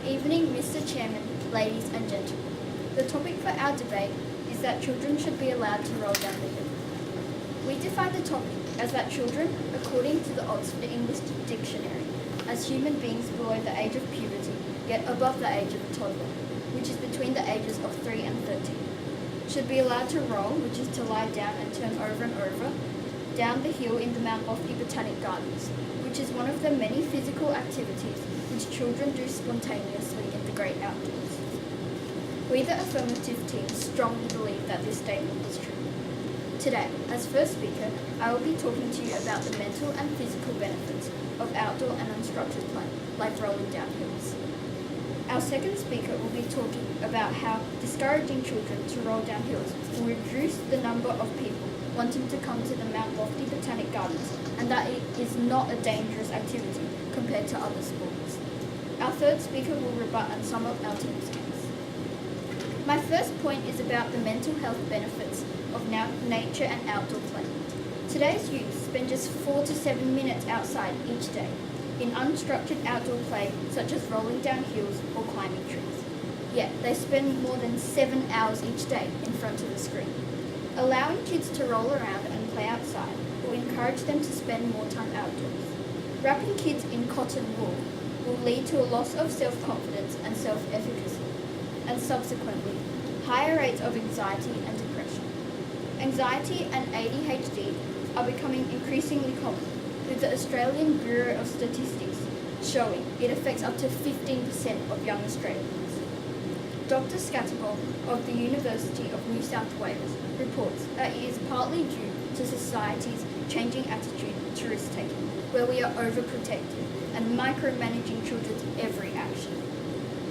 Good evening, Mr. Chairman, ladies and gentlemen. The topic for our debate is that children should be allowed to roll down the hill. We define the topic as that children, according to the Oxford English Dictionary, as human beings below the age of puberty, yet above the age of a toddler, which is between the ages of 3 and 13, should be allowed to roll, which is to lie down and turn over and over, down the hill in the Mount Lofty Botanic Gardens, which is one of the many physical activities which children do spontaneously in the great outdoors. We, the Affirmative team, strongly believe that this statement is true. Today, as first speaker, I will be talking to you about the mental and physical benefits of outdoor and unstructured play, like rolling down hills. Our second speaker will be talking about how discouraging children to roll down hills will reduce the number of people wanting to come to the Mount Lofty Botanic Gardens, and that it is not a dangerous activity compared to other sports. Our third speaker will rebut on some of our team's case. My first point is about the mental health benefits of nature and outdoor play. Today's youth spend just 4 to 7 minutes outside each day in unstructured outdoor play such as rolling down hills or climbing trees. Yet they spend more than 7 hours each day in front of the screen. Allowing kids to roll around and play outside will encourage them to spend more time outdoors. Wrapping kids in cotton wool will lead to a loss of self-confidence and self-efficacy, and subsequently, higher rates of anxiety and depression. Anxiety and ADHD are becoming increasingly common, with the Australian Bureau of Statistics showing it affects up to 15% of young Australians. Dr. Scatterbolt of the University of New South Wales reports that it is partly due to society's changing attitude to risk-taking, where we are overprotective and micromanaging children's every action.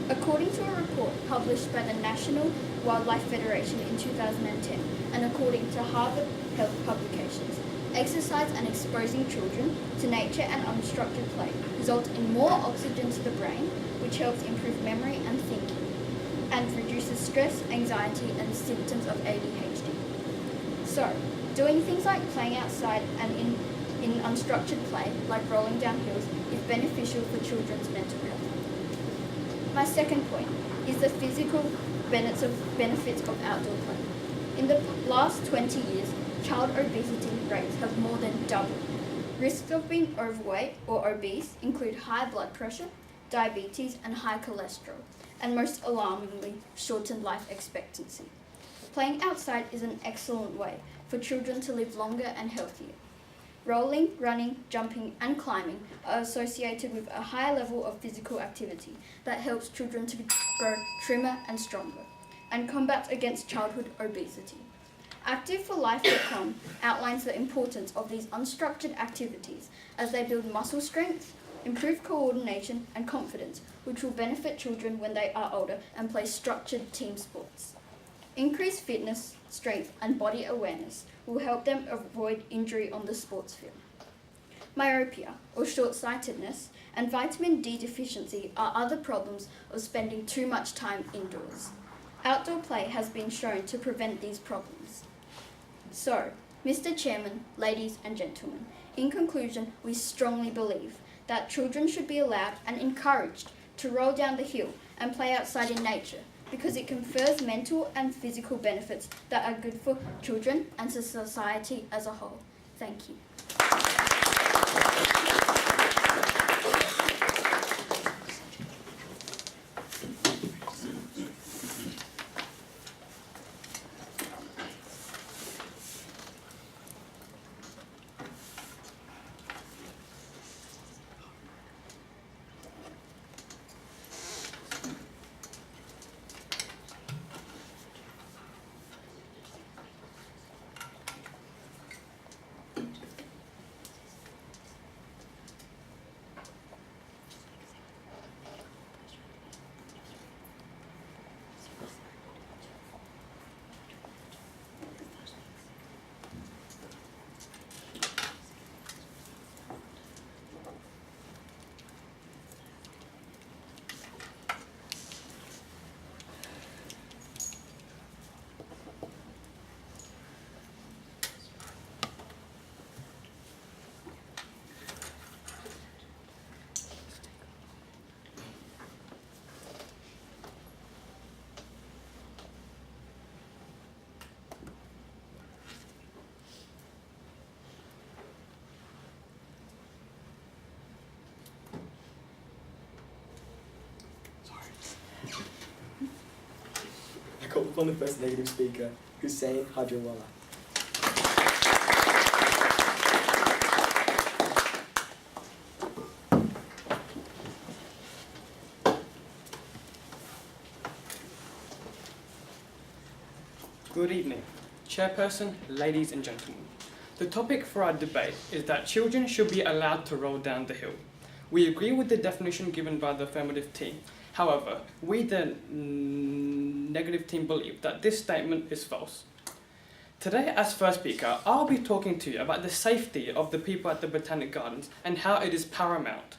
According to a report published by the National Wildlife Federation in 2010, and according to Harvard Health Publications, exercise and exposing children to nature and unstructured play result in more oxygen to the brain, which helps improve memory and thinking, and reduces stress, anxiety, and symptoms of ADHD. So, doing things like playing outside and in unstructured play, like rolling down hills, is beneficial for children's mental health. My second point is the physical benefits of outdoor play. In the last 20 years, child obesity rates have more than doubled. Risks of being overweight or obese include high blood pressure, diabetes, and high cholesterol, and most alarmingly, shortened life expectancy. Playing outside is an excellent way for children to live longer and healthier. Rolling, running, jumping, and climbing are associated with a higher level of physical activity that helps children to grow trimmer and stronger, and combats against childhood obesity. ActiveForLife.com outlines the importance of these unstructured activities as they build muscle strength, improve coordination and confidence, which will benefit children when they are older and play structured team sports. Increased fitness, strength, and body awareness will help them avoid injury on the sports field. Myopia, or short-sightedness, and vitamin D deficiency are other problems of spending too much time indoors. Outdoor play has been shown to prevent these problems. So, Mr. Chairman, ladies and gentlemen, in conclusion, we strongly believe that children should be allowed and encouraged to roll down the hill and play outside in nature because it confers mental and physical benefits that are good for children and to society as a whole. Thank you. from the first negative speaker, Hussein Hajrawala. Good evening, Chairperson, ladies and gentlemen. The topic for our debate is that children should be allowed to roll down the hill. We agree with the definition given by the affirmative team. However, we, the negative team, believe that this statement is false. Today, as first speaker, I'll be talking to you about the safety of the people at the Botanic Gardens and how it is paramount.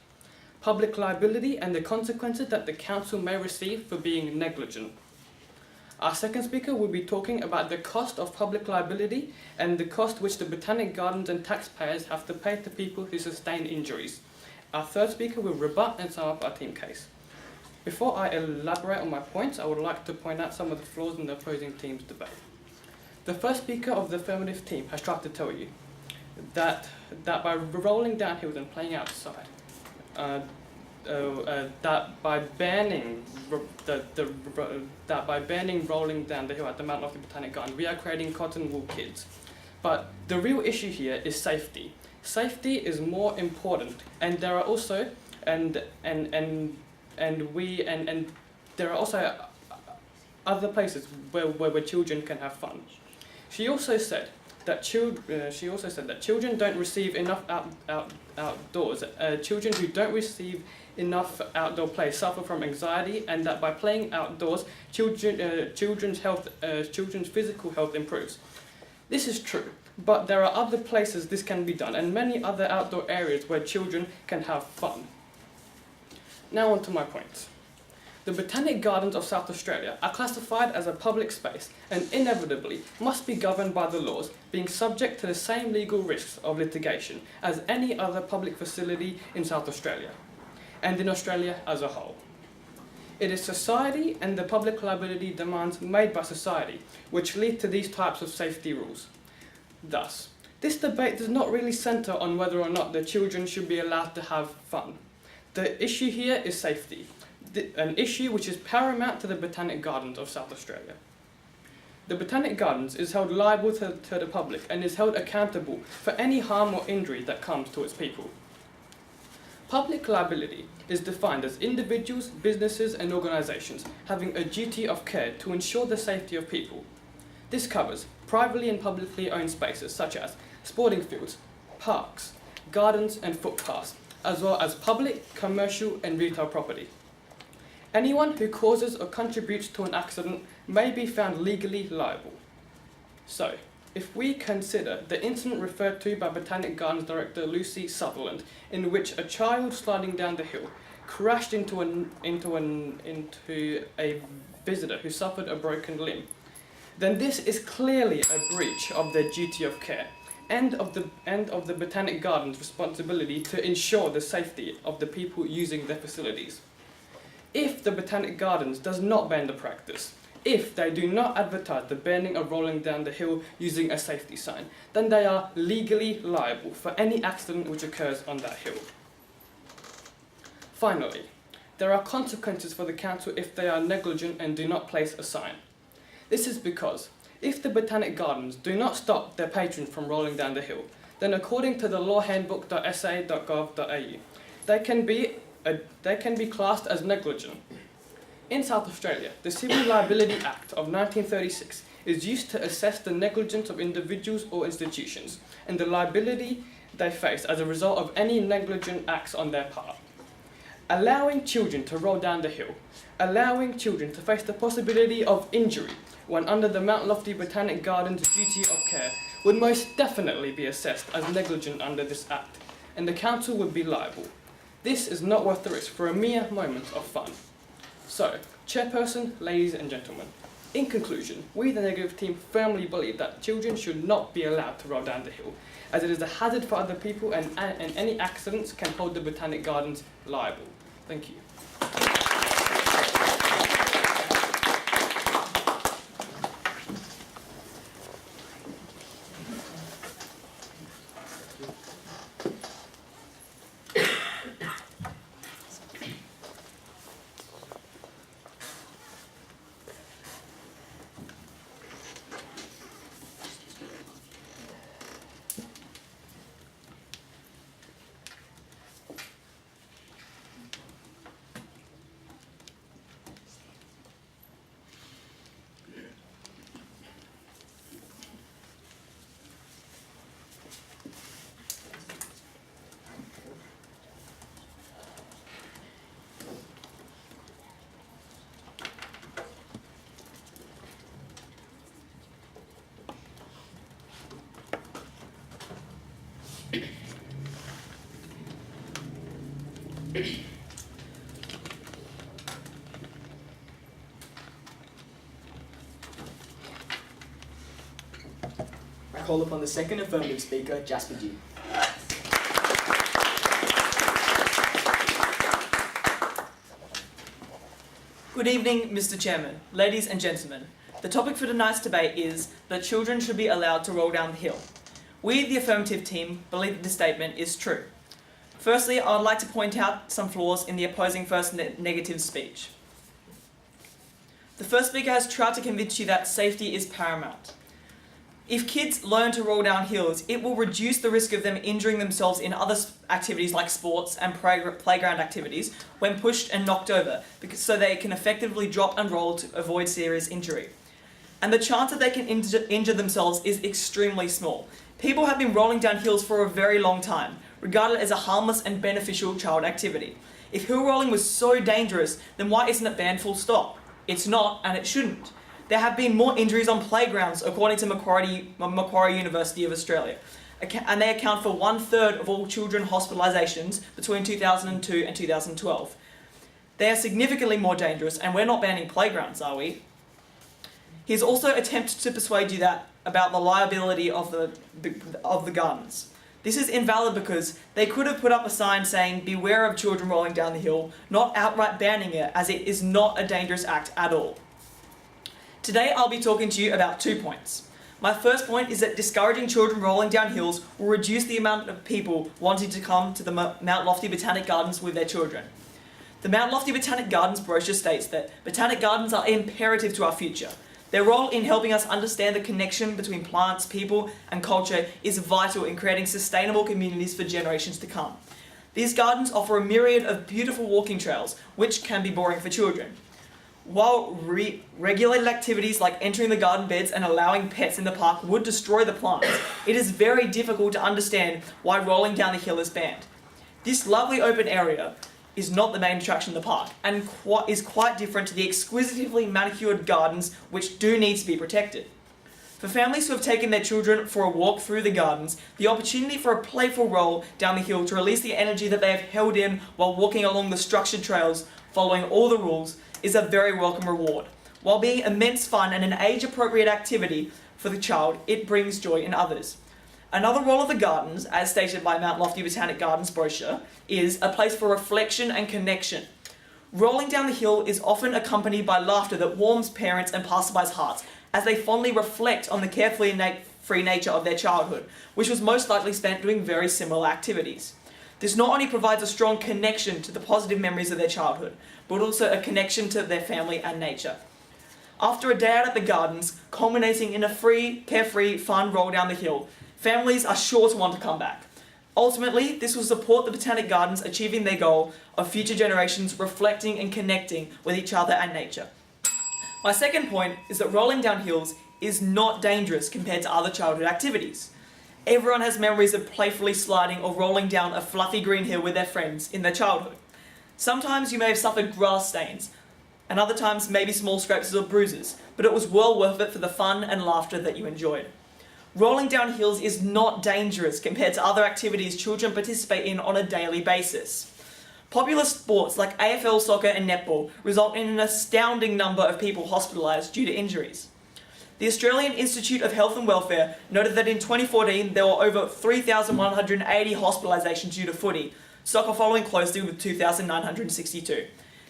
Public liability and the consequences that the council may receive for being negligent. Our second speaker will be talking about the cost of public liability and the cost which the Botanic Gardens and taxpayers have to pay to people who sustain injuries. Our third speaker will rebut and sum up our team case. Before I elaborate on my points, I would like to point out some of the flaws in the opposing team's debate. The first speaker of the affirmative team has tried to tell you that by rolling down hills and playing outside, that by banning rolling down the hill at the Mount Lofty Botanic Garden, we are creating cotton wool kids. But the real issue here is safety. Safety is more important, and there are also there are also other places where children can have fun. She also said that children don't receive enough outdoors. Children who don't receive enough outdoor play suffer from anxiety, and that by playing outdoors, children's physical health improves. This is true, but there are other places this can be done, and many other outdoor areas where children can have fun. Now on to my points. The Botanic Gardens of South Australia are classified as a public space and inevitably must be governed by the laws, being subject to the same legal risks of litigation as any other public facility in South Australia, and in Australia as a whole. It is society and the public liability demands made by society which lead to these types of safety rules. Thus, this debate does not really centre on whether or not the children should be allowed to have fun. The issue here is safety, an issue which is paramount to the Botanic Gardens of South Australia. The Botanic Gardens is held liable to the public and is held accountable for any harm or injury that comes to its people. Public liability is defined as individuals, businesses and organisations having a duty of care to ensure the safety of people. This covers privately and publicly owned spaces such as sporting fields, parks, gardens and footpaths, as well as public, commercial and retail property. Anyone who causes or contributes to an accident may be found legally liable. So, if we consider the incident referred to by Botanic Gardens Director Lucy Sutherland, in which a child sliding down the hill crashed into a visitor who suffered a broken limb, then this is clearly a breach of their duty of care and of the Botanic Gardens' responsibility to ensure the safety of the people using their facilities. If the Botanic Gardens does not ban the practice, if they do not advertise the banning of rolling down the hill using a safety sign, then they are legally liable for any accident which occurs on that hill. Finally, there are consequences for the council if they are negligent and do not place a sign. This is because if the Botanic Gardens do not stop their patrons from rolling down the hill, then according to the lawhandbook.sa.gov.au, they can be classed as negligent. In South Australia, the Civil Liability Act of 1936 is used to assess the negligence of individuals or institutions and the liability they face as a result of any negligent acts on their part. Allowing children to roll down the hill, allowing children to face the possibility of injury when under the Mount Lofty Botanic Gardens duty of care would most definitely be assessed as negligent under this act, and the council would be liable. This is not worth the risk for a mere moment of fun. So, Chairperson, ladies and gentlemen, in conclusion, we the negative team firmly believe that children should not be allowed to roll down the hill, as it is a hazard for other people and any accidents can hold the Botanic Gardens liable. Thank you. I call upon the second affirmative speaker, Jasper G. Good evening, Mr. Chairman, ladies and gentlemen. The topic for tonight's debate is that children should be allowed to roll down the hill. We, the affirmative team, believe that this statement is true. Firstly, I would like to point out some flaws in the opposing first negative speech. The first speaker has tried to convince you that safety is paramount. If kids learn to roll down hills, it will reduce the risk of them injuring themselves in other activities like sports and playground activities when pushed and knocked over, so they can effectively drop and roll to avoid serious injury. And the chance that they can injure themselves is extremely small. People have been rolling down hills for a very long time, regarded as a harmless and beneficial child activity. If hill rolling was so dangerous, then why isn't it banned full stop? It's not, and it shouldn't. There have been more injuries on playgrounds, according to Macquarie University of Australia, and they account for 1/3 of all children hospitalisations between 2002 and 2012. They are significantly more dangerous, and we're not banning playgrounds, are we? He's also attempted to persuade you that about the liability of the gardens. This is invalid because they could have put up a sign saying beware of children rolling down the hill, not outright banning it, as it is not a dangerous act at all. Today I'll be talking to you about 2 points. My first point is that discouraging children rolling down hills will reduce the amount of people wanting to come to the Mount Lofty Botanic Gardens with their children. The Mount Lofty Botanic Gardens brochure states that botanic gardens are imperative to our future. Their role in helping us understand the connection between plants, people, and culture is vital in creating sustainable communities for generations to come. These gardens offer a myriad of beautiful walking trails, which can be boring for children. While regulated activities like entering the garden beds and allowing pets in the park would destroy the plants, it is very difficult to understand why rolling down the hill is banned. This lovely open area is not the main attraction of the park, and is quite different to the exquisitely manicured gardens which do need to be protected. For families who have taken their children for a walk through the gardens, the opportunity for a playful roll down the hill to release the energy that they have held in while walking along the structured trails, following all the rules, is a very welcome reward. While being immense fun and an age-appropriate activity for the child, it brings joy in others. Another role of the gardens, as stated by Mount Lofty Botanic Gardens brochure, is a place for reflection and connection. Rolling down the hill is often accompanied by laughter that warms parents and passersby's hearts as they fondly reflect on the carefree nature of their childhood, which was most likely spent doing very similar activities. This not only provides a strong connection to the positive memories of their childhood, but also a connection to their family and nature. After a day out at the gardens, culminating in a free, carefree, fun roll down the hill, families are sure to want to come back. Ultimately, this will support the Botanic Gardens achieving their goal of future generations reflecting and connecting with each other and nature. My second point is that rolling down hills is not dangerous compared to other childhood activities. Everyone has memories of playfully sliding or rolling down a fluffy green hill with their friends in their childhood. Sometimes you may have suffered grass stains, and other times maybe small scrapes or bruises, but it was well worth it for the fun and laughter that you enjoyed. Rolling down hills is not dangerous compared to other activities children participate in on a daily basis. Popular sports like AFL soccer and netball result in an astounding number of people hospitalised due to injuries. The Australian Institute of Health and Welfare noted that in 2014 there were over 3,180 hospitalisations due to footy, soccer following closely with 2,962.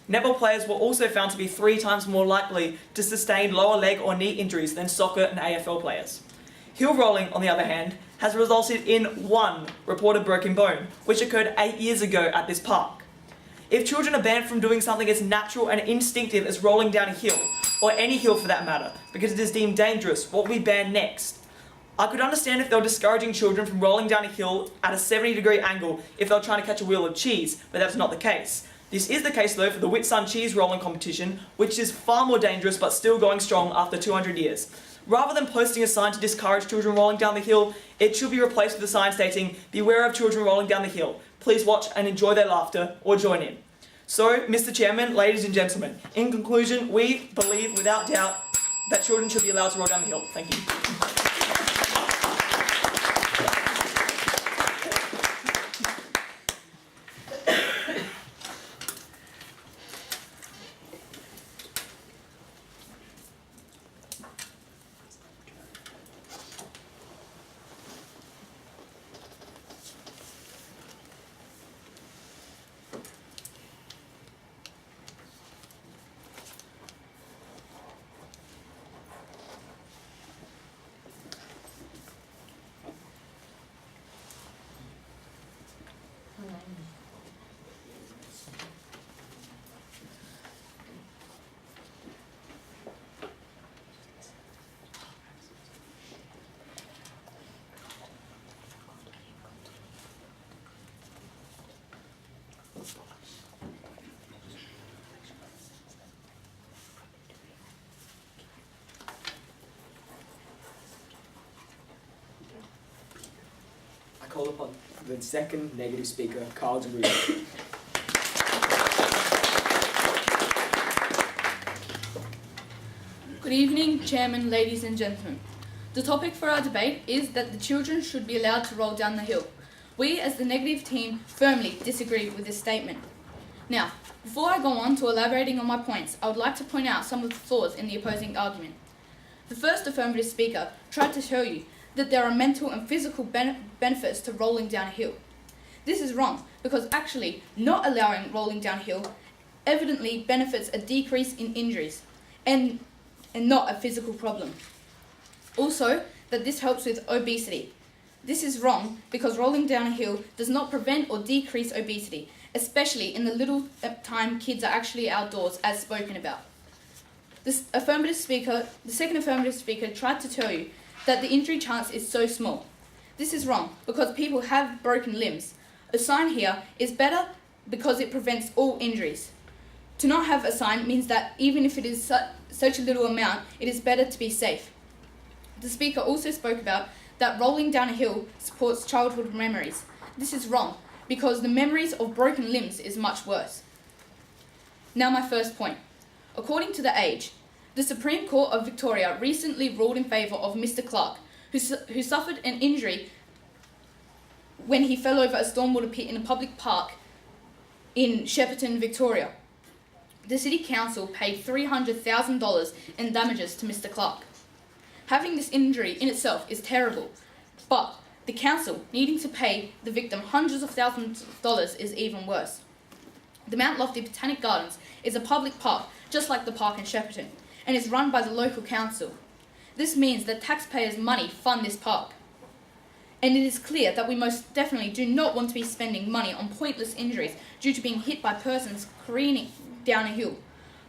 Netball players were also found to be 3 times more likely to sustain lower leg or knee injuries than soccer and AFL players. Hill rolling, on the other hand, has resulted in 1 reported broken bone, which occurred 8 years ago at this park. If children are banned from doing something as natural and instinctive as rolling down a hill, or any hill for that matter, because it is deemed dangerous, what will be banned next? I could understand if they were discouraging children from rolling down a hill at a 70-degree angle if they were trying to catch a wheel of cheese, but that's not the case. This is the case though for the Whitsun cheese rolling competition, which is far more dangerous but still going strong after 200 years. Rather than posting a sign to discourage children rolling down the hill, it should be replaced with a sign stating, beware of children rolling down the hill. Please watch and enjoy their laughter, or join in. So, Mr. Chairman, ladies and gentlemen, in conclusion, we believe without doubt that children should be allowed to roll down the hill. Thank you. the second negative speaker, Carl DeRudo. Good evening, Chairman, ladies and gentlemen. The topic for our debate is that the children should be allowed to roll down the hill. We, as the negative team, firmly disagree with this statement. Now, before I go on to elaborating on my points, I would like to point out some of the flaws in the opposing argument. The first affirmative speaker tried to show you that there are mental and physical benefits to rolling down a hill. This is wrong, because actually not allowing rolling down a hill evidently benefits a decrease in injuries and not a physical problem. Also, that this helps with obesity. This is wrong because rolling down a hill does not prevent or decrease obesity, especially in the little time kids are actually outdoors, as spoken about. The second affirmative speaker tried to tell you that the injury chance is so small. This is wrong because people have broken limbs. A sign here is better because it prevents all injuries. To not have a sign means that even if it is such a little amount, it is better to be safe. The speaker also spoke about that rolling down a hill supports childhood memories. This is wrong, because the memories of broken limbs is much worse. Now my first point. According to The Age, the Supreme Court of Victoria recently ruled in favour of Mr. Clark, who suffered an injury when he fell over a stormwater pit in a public park in Shepparton, Victoria. The City Council paid $300,000 in damages to Mr. Clark. Having this injury in itself is terrible, but the council needing to pay the victim hundreds of thousands of dollars is even worse. The Mount Lofty Botanic Gardens is a public park, just like the park in Shepparton, and is run by the local council. This means that taxpayers' money fund this park. And it is clear that we most definitely do not want to be spending money on pointless injuries due to being hit by persons careening down a hill.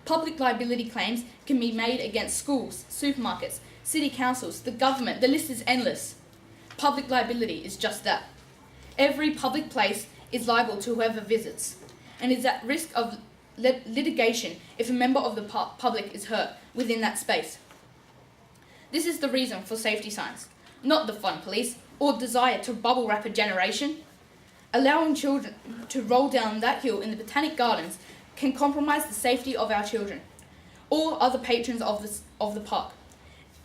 Public liability claims can be made against schools, supermarkets, city councils, the government. The list is endless. Public liability is just that. Every public place is liable to whoever visits and is at risk of litigation if a member of the public is hurt within that space. This is the reason for safety signs, not the fun police or desire to bubble wrap a generation. Allowing children to roll down that hill in the Botanic Gardens can compromise the safety of our children or other patrons of the park,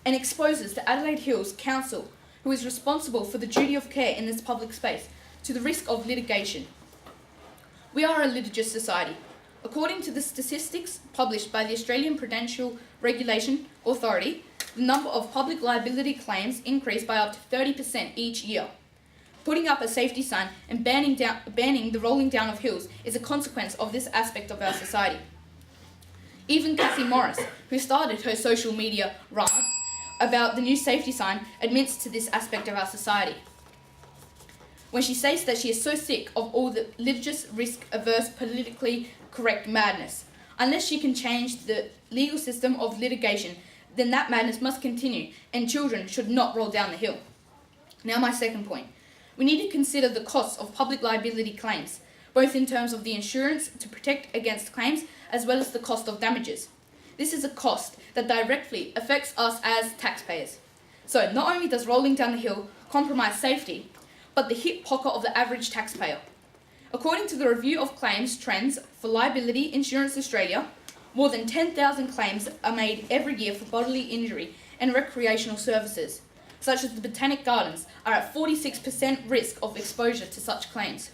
and exposes the Adelaide Hills Council, who is responsible for the duty of care in this public space, to the risk of litigation. We are a litigious society. According to the statistics published by the Australian Prudential Regulation Authority, the number of public liability claims increased by up to 30% each year. Putting up a safety sign and banning the rolling down of hills is a consequence of this aspect of our society. Even Cassie Morris, who started her social media rant about the new safety sign, admits to this aspect of our society, when she says that she is so sick of all the litigious, risk-averse, politically correct madness. Unless she can change the legal system of litigation, then that madness must continue, and children should not roll down the hill. Now my second point. We need to consider the costs of public liability claims, both in terms of the insurance to protect against claims, as well as the cost of damages. This is a cost that directly affects us as taxpayers. So not only does rolling down the hill compromise safety, but the hip pocket of the average taxpayer. According to the Review of Claims Trends for Liability Insurance Australia, more than 10,000 claims are made every year for bodily injury and recreational services, such as the Botanic Gardens, are at 46% risk of exposure to such claims.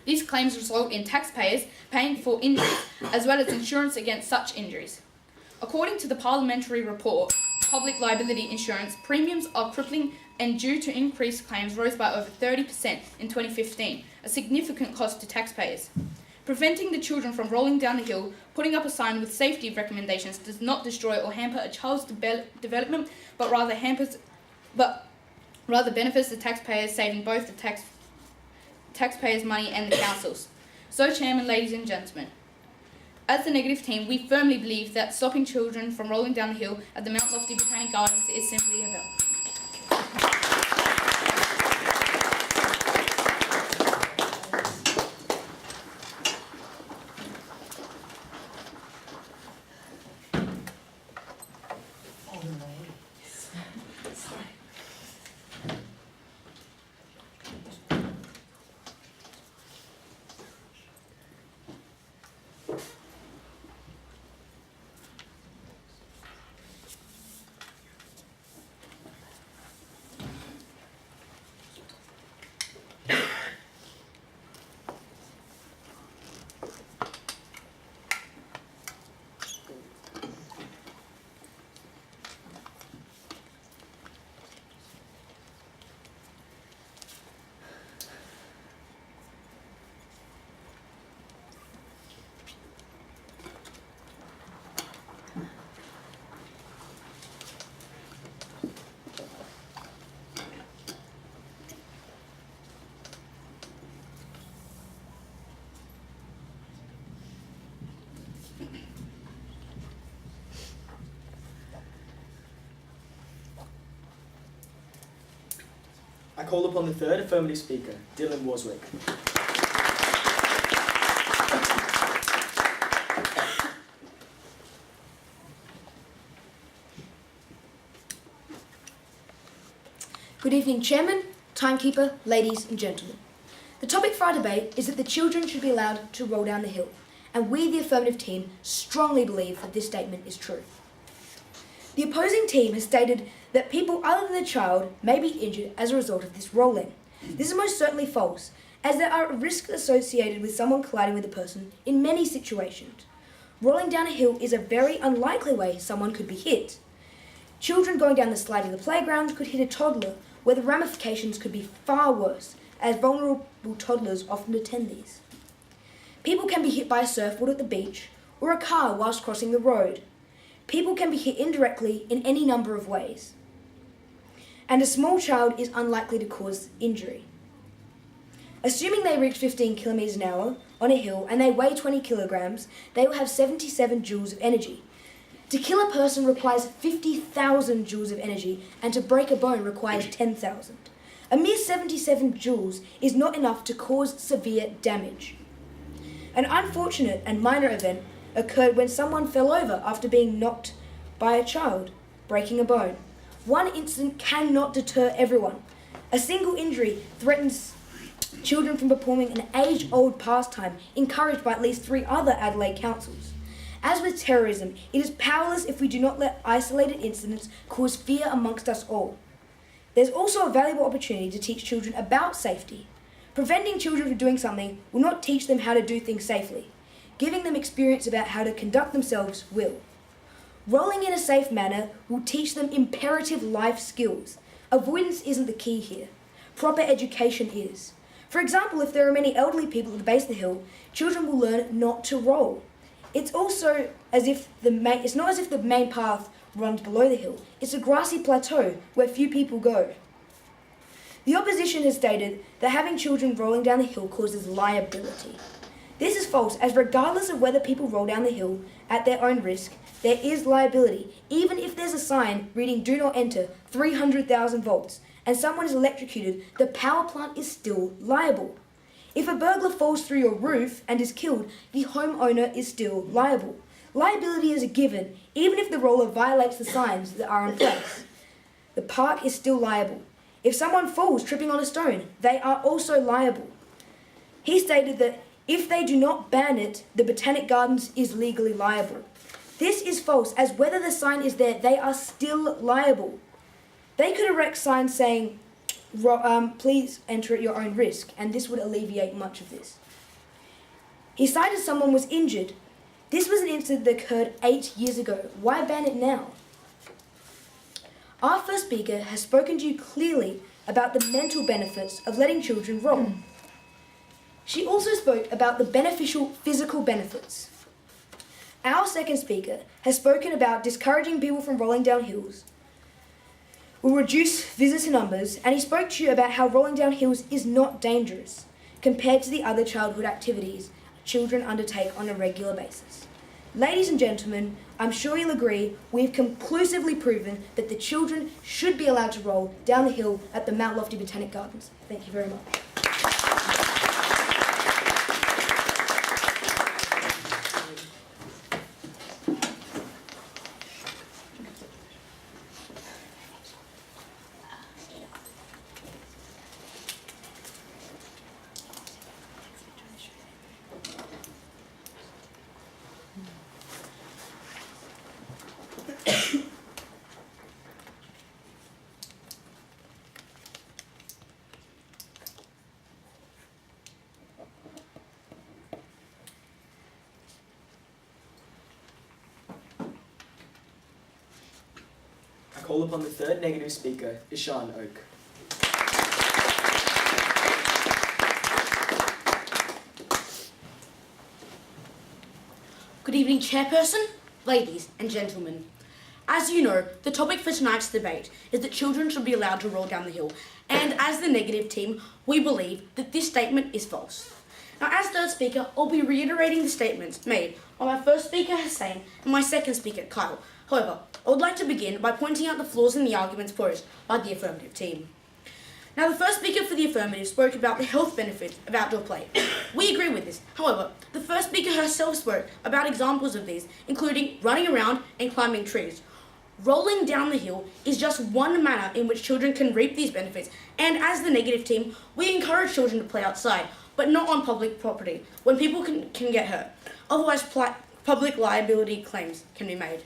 These claims result in taxpayers paying for injuries, as well as insurance against such injuries. According to the parliamentary report, Public Liability Insurance premiums are crippling, and due to increased claims rose by over 30% in 2015, a significant cost to taxpayers. Preventing the children from rolling down the hill, putting up a sign with safety recommendations does not destroy or hamper a child's development, but rather benefits the taxpayers, saving both the taxpayers' money and the councils. So, Chairman, ladies and gentlemen, as the negative team, we firmly believe that stopping children from rolling down the hill at the Mount Lofty Botanic Gardens is simply a bill. I call upon the third affirmative speaker, Dylan Waswick. Good evening, Chairman, Timekeeper, ladies and gentlemen. The topic for our debate is that the children should be allowed to roll down the hill, and we, the affirmative team, strongly believe that this statement is true. The opposing team has stated that people other than the child may be injured as a result of this rolling. This is most certainly false, as there are risks associated with someone colliding with a person in many situations. Rolling down a hill is a very unlikely way someone could be hit. Children going down the slide of the playground could hit a toddler, where the ramifications could be far worse, as vulnerable toddlers often attend these. People can be hit by a surfboard at the beach, or a car whilst crossing the road. People can be hit indirectly in any number of ways. And a small child is unlikely to cause injury. Assuming they reach 15 kilometers an hour on a hill and they weigh 20 kilograms, they will have 77 joules of energy. To kill a person requires 50,000 joules of energy, and to break a bone requires 10,000. A mere 77 joules is not enough to cause severe damage. An unfortunate and minor event occurred when someone fell over after being knocked by a child, breaking a bone. One incident cannot deter everyone. A single injury threatens children from performing an age-old pastime encouraged by at least 3 other Adelaide councils. As with terrorism, it is powerless if we do not let isolated incidents cause fear amongst us all. There's also a valuable opportunity to teach children about safety. Preventing children from doing something will not teach them how to do things safely. Giving them experience about how to conduct themselves will. Rolling in a safe manner will teach them imperative life skills. Avoidance isn't the key here. Proper education is. For example, if there are many elderly people at the base of the hill, children will learn not to roll. It's also it's not as if the main path runs below the hill. It's a grassy plateau where few people go. The opposition has stated that having children rolling down the hill causes liability. This is false, as regardless of whether people roll down the hill at their own risk, there is liability, even if there's a sign reading "Do not enter 300,000 volts" and someone is electrocuted, the power plant is still liable. If a burglar falls through your roof and is killed, the homeowner is still liable. Liability is a given, even if the roller violates the signs that are in place. The park is still liable. If someone falls tripping on a stone, they are also liable. He stated that if they do not ban it, the Botanic Gardens is legally liable. This is false, as whether the sign is there, they are still liable. They could erect signs saying, please enter at your own risk, and this would alleviate much of this. He cited someone was injured. This was an incident that occurred 8 years ago. Why ban it now? Our first speaker has spoken to you clearly about the mental benefits of letting children roll. She also spoke about the beneficial physical benefits. Our second speaker has spoken about discouraging people from rolling down hills will reduce visitor numbers, and he spoke to you about how rolling down hills is not dangerous compared to the other childhood activities children undertake on a regular basis. Ladies and gentlemen, I'm sure you'll agree we've conclusively proven that the children should be allowed to roll down the hill at the Mount Lofty Botanic Gardens. Thank you very much. call upon the third negative speaker, Ishan Oak. Good evening, Chairperson, ladies and gentlemen. As you know, the topic for tonight's debate is that children should be allowed to roll down the hill, and as the negative team, we believe that this statement is false. Now, as third speaker, I'll be reiterating the statements made by my first speaker, Hussein, and my second speaker, Kyle. However, I would like to begin by pointing out the flaws in the arguments posed by the affirmative team. Now, the first speaker for the affirmative spoke about the health benefits of outdoor play. We agree with this. However, the first speaker herself spoke about examples of these, including running around and climbing trees. Rolling down the hill is just one manner in which children can reap these benefits, and as the negative team, we encourage children to play outside, but not on public property, when people can get hurt. Otherwise, public liability claims can be made.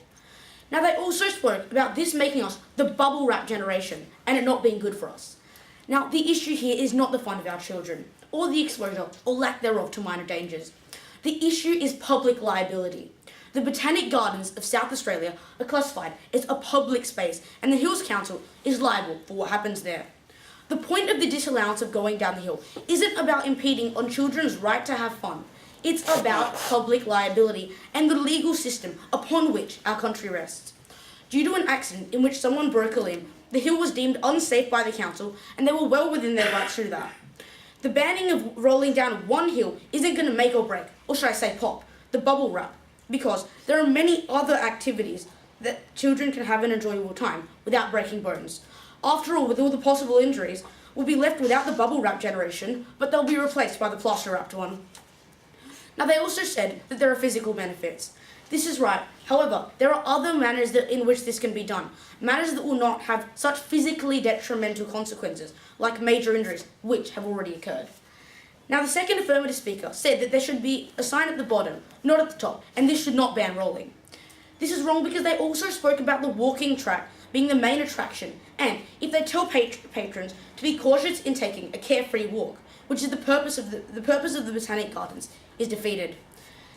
Now, they also spoke about this making us the bubble wrap generation, and it not being good for us. Now, the issue here is not the fun of our children, or the exposure, or lack thereof to minor dangers. The issue is public liability. The Botanic Gardens of South Australia are classified as a public space, and the Hills Council is liable for what happens there. The point of the disallowance of going down the hill isn't about impeding on children's right to have fun. It's about public liability and the legal system upon which our country rests. Due to an accident in which someone broke a limb, the hill was deemed unsafe by the council, and they were well within their rights to do that. The banning of rolling down one hill isn't going to make or break, or should I say pop, the bubble wrap, because there are many other activities that children can have an enjoyable time without breaking bones. After all, with all the possible injuries, we'll be left without the bubble wrap generation, but they'll be replaced by the plaster wrapped one. Now, they also said that there are physical benefits. This is right. However, there are other manners in which this can be done. Matters that will not have such physically detrimental consequences, like major injuries, which have already occurred. Now, the second affirmative speaker said that there should be a sign at the bottom, not at the top, and this should not ban rolling. This is wrong because they also spoke about the walking track being the main attraction, and if they tell patrons to be cautious in taking a carefree walk, which is the purpose of the Botanic Gardens, is defeated.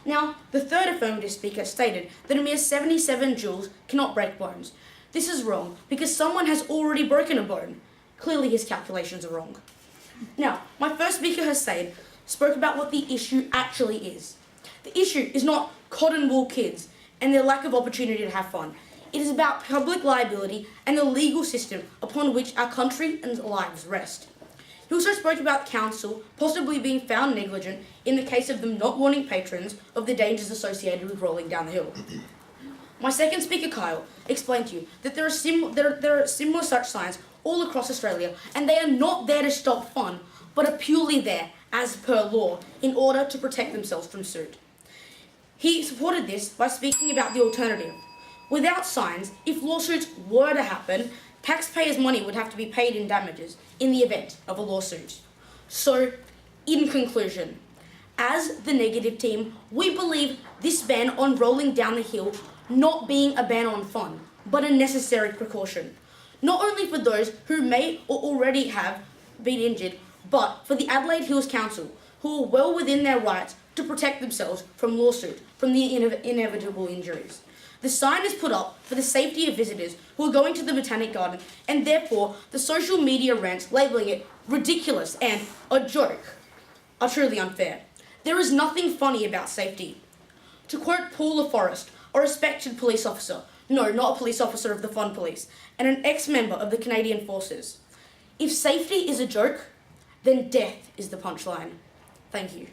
Now, the third affirmative speaker stated that a mere 77 joules cannot break bones. This is wrong because someone has already broken a bone. Clearly his calculations are wrong. Now, my first speaker, Hussein, spoke about what the issue actually is. The issue is not cotton wool kids and their lack of opportunity to have fun. It is about public liability and the legal system upon which our country and lives rest. He also spoke about council possibly being found negligent in the case of them not warning patrons of the dangers associated with rolling down the hill. My second speaker, Kyle, explained to you that there are similar such signs all across Australia, and they are not there to stop fun, but are purely there, as per law, in order to protect themselves from suit. He supported this by speaking about the alternative. Without signs, if lawsuits were to happen, taxpayers' money would have to be paid in damages in the event of a lawsuit. So, in conclusion, as the negative team, we believe this ban on rolling down the hill not being a ban on fun, but a necessary precaution. Not only for those who may or already have been injured, but for the Adelaide Hills Council, who are well within their rights to protect themselves from lawsuit, from the inevitable injuries. The sign is put up for the safety of visitors who are going to the Botanic Garden, and therefore the social media rants labelling it ridiculous and a joke are truly unfair. There is nothing funny about safety. To quote Paul LaForest, a respected police officer, no, not a police officer of the Fun Police, and an ex-member of the Canadian Forces, if safety is a joke, then death is the punchline. Thank you.